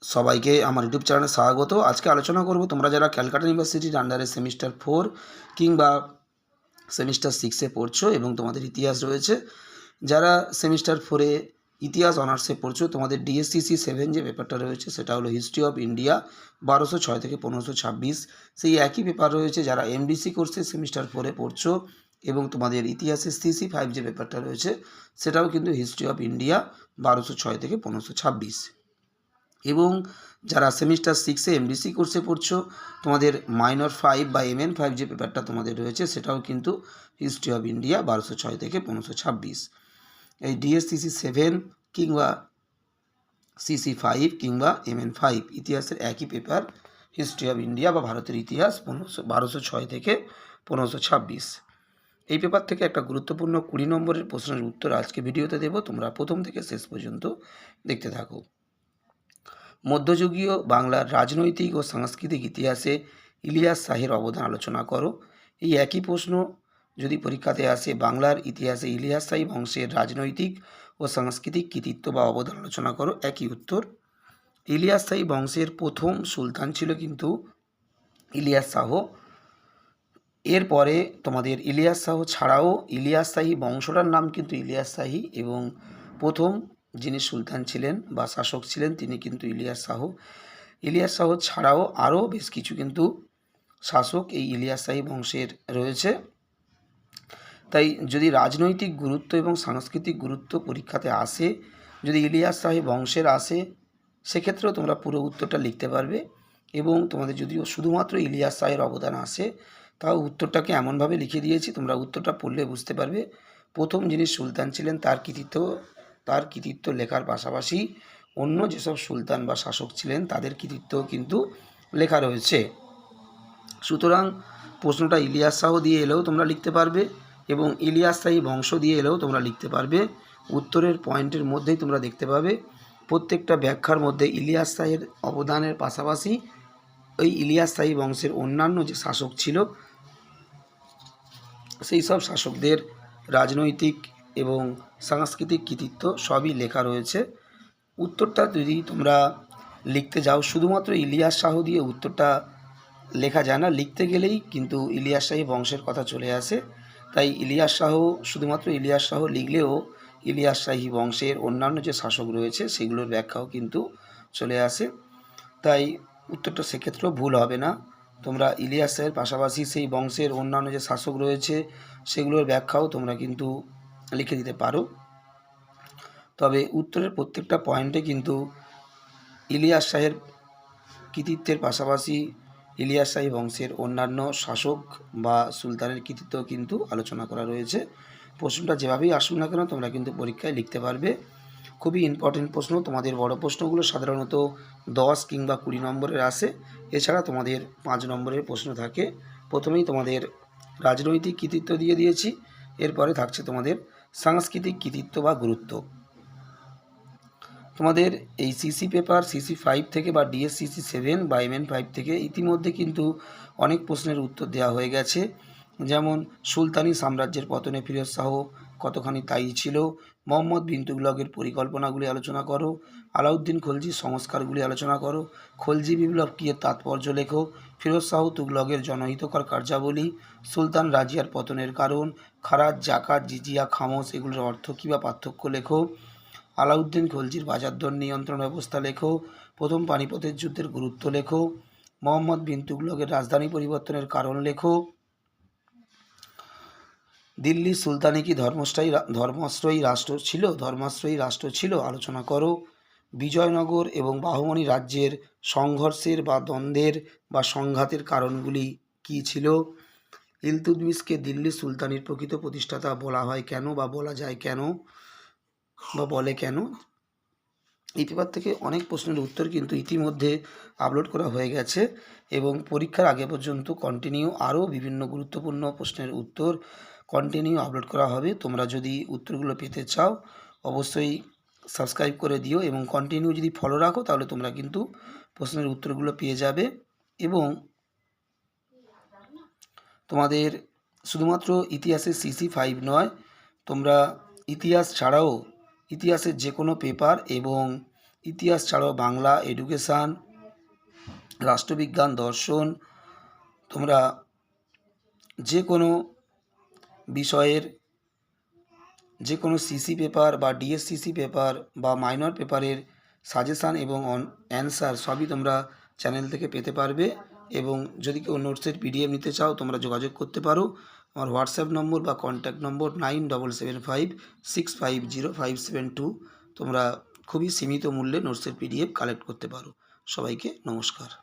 সবাইকে আমার ইউটিউব চ্যানেলে স্বাগত। আজকে আলোচনা করব তোমরা যারা ক্যালকাটা ইউনিভার্সিটির আন্ডারে সেমিস্টার 4 কিংবা সেমিস্টার 6-এ পড়ছো এবং তোমাদের ইতিহাস রয়েছে, যারা সেমিস্টার 4-এ ইতিহাস অনার্সে পড়ছো, তোমাদের ডিএসসিসি 7 যে পেপারটা রয়েছে সেটা হলো হিস্ট্রি অফ ইন্ডিয়া 1206 থেকে 1526। সেই একই পেপার রয়েছে যারা এমডিসি কোর্সে সেমিস্টার 4-এ পড়ছো এবং তোমাদের ইতিহাসের সিসি 5 যে পেপারটা রয়েছে সেটাও কিন্তু হিস্ট্রি অফ ইন্ডিয়া 1206 থেকে 1526। এবং যারা সেমিস্টার 6-এ এমডিসি কোর্সে পড়ছো, তোমাদের মাইনর 5 বা MN5 যে পেপারটা তোমাদের রয়েছে সেটাও কিন্তু হিস্ট্রি অফ ইন্ডিয়া 1206 থেকে 1526। এই ডিএসসিসি 7 কিংবা সিসি 5 কিংবা MN5 ইতিহাসের একই পেপার, হিস্ট্রি অফ ইন্ডিয়া বা ভারতের ইতিহাস 1206 থেকে 1526। এই পেপার থেকে একটা গুরুত্বপূর্ণ 20 নম্বরের প্রশ্নের উত্তর আজকে ভিডিওতে দেব, তোমরা প্রথম থেকে শেষ পর্যন্ত দেখতে থাকো। মধ্যযুগীয় বাংলার রাজনৈতিক ও সাংস্কৃতিক ইতিহাসে ইলিয়াস শাহের অবদান আলোচনা করো। এই একই প্রশ্ন যদি পরীক্ষাতে আসে, বাংলার ইতিহাসে ইলিয়াস শাহী বংশের রাজনৈতিক ও সাংস্কৃতিক কৃতিত্ব বা অবদান আলোচনা করো, একই উত্তর। ইলিয়াস শাহী বংশের প্রথম সুলতান ছিল কিন্তু ইলিয়াস শাহ। এরপরে তোমাদের ইলিয়াস শাহ ছাড়াও ইলিয়াস শাহী বংশটার নাম কিন্তু ইলিয়াস শাহী এবং প্রথম যিনি সুলতান ছিলেন বা শাসক ছিলেন তিনি কিন্তু ইলিয়াস শাহ। ইলিয়াস শাহ ছাড়াও আরও বেশ কিছু কিন্তু শাসক এই ইলিয়াস শাহী বংশের রয়েছে। তাই যদি রাজনৈতিক গুরুত্ব এবং সাংস্কৃতিক গুরুত্ব পরীক্ষাতে আসে, যদি ইলিয়াস শাহী বংশের আসে, সেক্ষেত্রেও তোমরা পুরো উত্তরটা লিখতে পারবে। এবং তোমাদের যদিও শুধুমাত্র ইলিয়াস শাহের অবদান আসে, তাও উত্তরটাকে এমনভাবে লিখে দিয়েছি তোমরা উত্তরটা পড়লে বুঝতে পারবে প্রথম যিনি সুলতান ছিলেন তার কৃতিত্ব লেখার পাশাপাশি অন্য যেসব সুলতান বা শাসক ছিলেন তাদের কৃতিত্ব কিন্তু লেখা রয়েছে। সুতরাং প্রশ্নটা ইলিয়াস শাহ দিয়ে এলেও তোমরা লিখতে পারবে এবং ইলিয়াস শাহী বংশ দিয়ে এলেও তোমরা লিখতে পারবে। উত্তরের পয়েন্টের মধ্যেই তোমরা দেখতে পাবে প্রত্যেকটা ব্যাখ্যার মধ্যে ইলিয়াস শাহের অবদানের পাশাপাশি ওই ইলিয়াস শাহী বংশের অন্যান্য যে শাসক ছিল সেই সব শাসকদের রাজনৈতিক এবং সাংস্কৃতিক কৃতিত্ব সবই লেখা রয়েছে। উত্তরটা যদি তোমরা লিখতে যাও, শুধুমাত্র ইলিয়াস শাহ দিয়ে উত্তরটা লেখা যায় না, লিখতে গেলেই কিন্তু ইলিয়াস শাহী বংশের কথা চলে আসে। তাই ইলিয়াস শাহ, শুধুমাত্র ইলিয়াস শাহ লিখলেও ইলিয়াস শাহী বংশের অন্যান্য যে শাসক রয়েছে সেগুলোর ব্যাখ্যাও কিন্তু চলে আসে। তাই উত্তরটা সেক্ষেত্রেও ভুল হবে না। তোমরা ইলিয়াস শাহের পাশাপাশি সেই বংশের অন্যান্য যে শাসক রয়েছে সেগুলোর ব্যাখ্যাও তোমরা কিন্তু লিখে দিতে পারো। তবে উত্তরের প্রত্যেকটা পয়েন্টে কিন্তু ইলিয়াস শাহের কৃতিত্বের পাশাপাশি ইলিয়াস শাহী বংশের অন্যান্য শাসক বা সুলতানের কৃতিত্ব কিন্তু আলোচনা করা রয়েছে। প্রশ্নটা যেভাবেই আসুক না কেন তোমরা কিন্তু পরীক্ষায় লিখতে পারবে। খুবই ইম্পর্টেন্ট প্রশ্ন। তোমাদের বড় প্রশ্নগুলো সাধারণত 10 কিংবা 20 নম্বরের আসে, এছাড়া তোমাদের 5 নম্বরের প্রশ্ন থাকে। প্রথমেই তোমাদের রাজনৈতিক কৃতিত্ব দিয়ে দিয়েছি, এরপরে থাকছে তোমাদের সাংস্কৃতিক কৃতিত্ব বা গুরুত্ব। তোমাদের এই সিসি পেপার সিসি 5 থেকে বা ডিএসসিসি 7 বা MN5 থেকে ইতিমধ্যে কিন্তু অনেক প্রশ্নের উত্তর দেওয়া হয়ে গেছে। যেমন সুলতানি সাম্রাজ্যের পতনে ফিরোজ শাহ কতখানি দায়ী ছিল, মোহাম্মদ বিন তুগলকের পরিকল্পনাগুলি আলোচনা করো, আলাউদ্দিন খলজির সংস্কারগুলি আলোচনা করো, খলজি বিপ্লব কী এর তাৎপর্য লেখো, ফিরোজ শাহ তুগলকের জনহিতকর কার্যাবলী, সুলতান রাজিয়ার পতনের কারণ, খারাজ, জাকাত, জিজিয়া, খামোশ এগুলোর অর্থ কী বা পার্থক্য লেখো, আলাউদ্দিন খলজির বাজার দর নিয়ন্ত্রণ ব্যবস্থা লেখো, প্রথম পানিপথের যুদ্ধের গুরুত্ব লেখো, মোহাম্মদ বিন তুগলকের রাজধানী পরিবর্তনের কারণ লেখো, দিল্লি সুলতানি কি ধর্মাশ্রয়ী রাষ্ট্র ছিল আলোচনা করো, বিজয়নগর এবং বাহমনি রাজ্যের সংঘর্ষের বা দ্বন্দ্বের বা সংঘাতের কারণগুলি কী ছিল, ইলতুৎমিশকে দিল্লি সুলতানির প্রকৃত প্রতিষ্ঠাতা বলা হয় কেন বা বলা যায় কেন বা বলে কেন। এই পেপার থেকে অনেক প্রশ্নের উত্তর কিন্তু ইতিমধ্যে আপলোড করা হয়ে গেছে এবং পরীক্ষার আগে পর্যন্ত কন্টিনিউ আরও বিভিন্ন গুরুত্বপূর্ণ প্রশ্নের উত্তর কন্টিনিউ আপলোড করা হবে। তোমরা যদি উত্তরগুলো পেতে চাও অবশ্যই সাবস্ক্রাইব করে দিও এবং কন্টিনিউ যদি ফলো রাখো তাহলে তোমরা কিন্তু প্রশ্নের উত্তরগুলো পেয়ে যাবে। এবং তোমাদের শুধুমাত্র ইতিহাসের সিসি 5 নয়, তোমরা ইতিহাস ছাড়াও ইতিহাসের যে কোনো পেপার এবং ইতিহাস ছাড়াও বাংলা, এডুকেশান, রাষ্ট্রবিজ্ঞান, দর্শন, তোমরা যে কোনো বিষয়ের যে কোনো সিসি পেপার বা ডিএসসিসি পেপার বা মাইনর পেপারের সাজেশান এবং অ্যান্সার সবই তোমরা চ্যানেল থেকে পেতে পারবে। এবং যদি কেউ নোটসের পিডিএফ নিতে চাও তোমরা যোগাযোগ করতে পারো। আমার হোয়াটসঅ্যাপ নম্বর বা কন্ট্যাক্ট নম্বর 9775650572। তোমরা খুবই সীমিত মূল্যে নোটসের পিডিএফ কালেক্ট করতে পারো। সবাইকে নমস্কার।